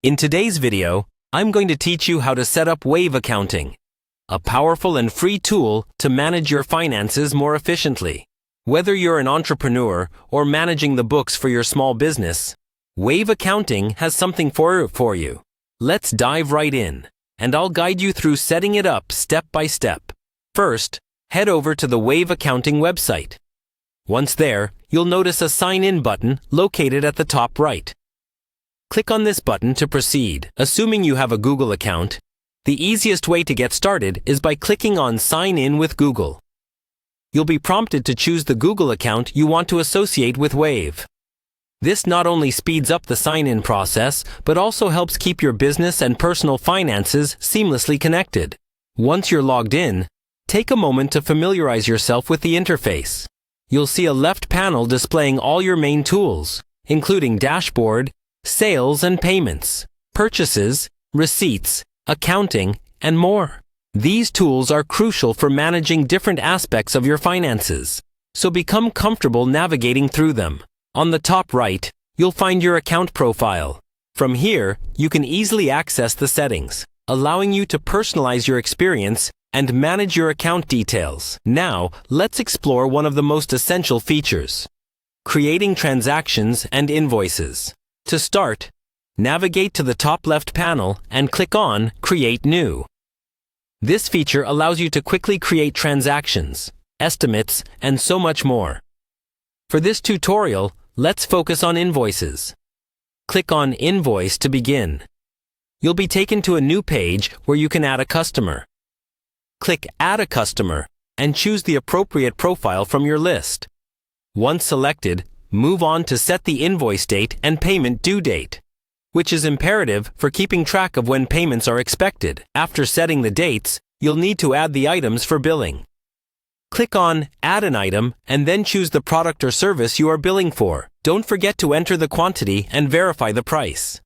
In today's video, I'm going to teach you how to set up Wave Accounting, a powerful and free tool to manage your finances more efficiently. Whether you're an entrepreneur or managing the books for your small business, Wave Accounting has something for you. Let's dive right in, and I'll guide you through setting it up step by step. First, head over to the Wave Accounting website. Once there, you'll notice a Sign In button located at the top right. Click on this button to proceed. Assuming you have a Google account, the easiest way to get started is by clicking on Sign In with Google. You'll be prompted to choose the Google account you want to associate with Wave. This not only speeds up the sign-in process, but also helps keep your business and personal finances seamlessly connected. Once you're logged in, take a moment to familiarize yourself with the interface. You'll see a left panel displaying all your main tools, including dashboard, sales and payments, purchases, receipts, accounting, and more. These tools are crucial for managing different aspects of your finances, so become comfortable navigating through them. On the top right, you'll find your account profile. From here, you can easily access the settings, allowing you to personalize your experience and manage your account details. Now, let's explore one of the most essential features: creating transactions and invoices. To start, navigate to the top left panel and click on Create New. This feature allows you to quickly create transactions, estimates, and so much more. For this tutorial, let's focus on invoices. Click on Invoice to begin. You'll be taken to a new page where you can add a customer. Click Add a Customer and choose the appropriate profile from your list. Once selected, move on to set the invoice date and payment due date, which is imperative for keeping track of when payments are expected. After setting the dates, you'll need to add the items for billing. Click on Add an Item and then choose the product or service you are billing for. Don't forget to enter the quantity and verify the price.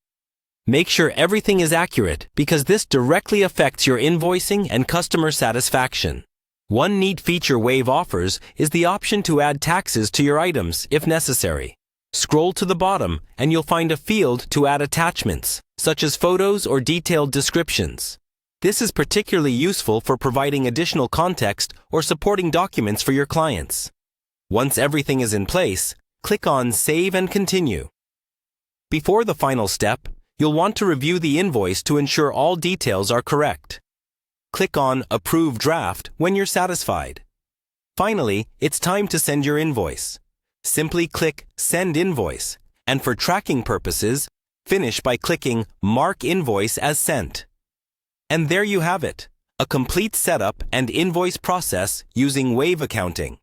Make sure everything is accurate because this directly affects your invoicing and customer satisfaction. One neat feature Wave offers is the option to add taxes to your items if necessary. Scroll to the bottom and you'll find a field to add attachments, such as photos or detailed descriptions. This is particularly useful for providing additional context or supporting documents for your clients. Once everything is in place, click on Save and Continue. Before the final step, you'll want to review the invoice to ensure all details are correct. Click on Approve Draft when you're satisfied. Finally, it's time to send your invoice. Simply click Send Invoice, and for tracking purposes, finish by clicking Mark Invoice as Sent. And there you have it, a complete setup and invoice process using Wave Accounting.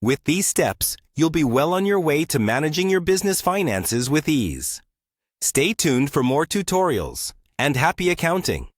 With these steps, you'll be well on your way to managing your business finances with ease. Stay tuned for more tutorials, and happy accounting!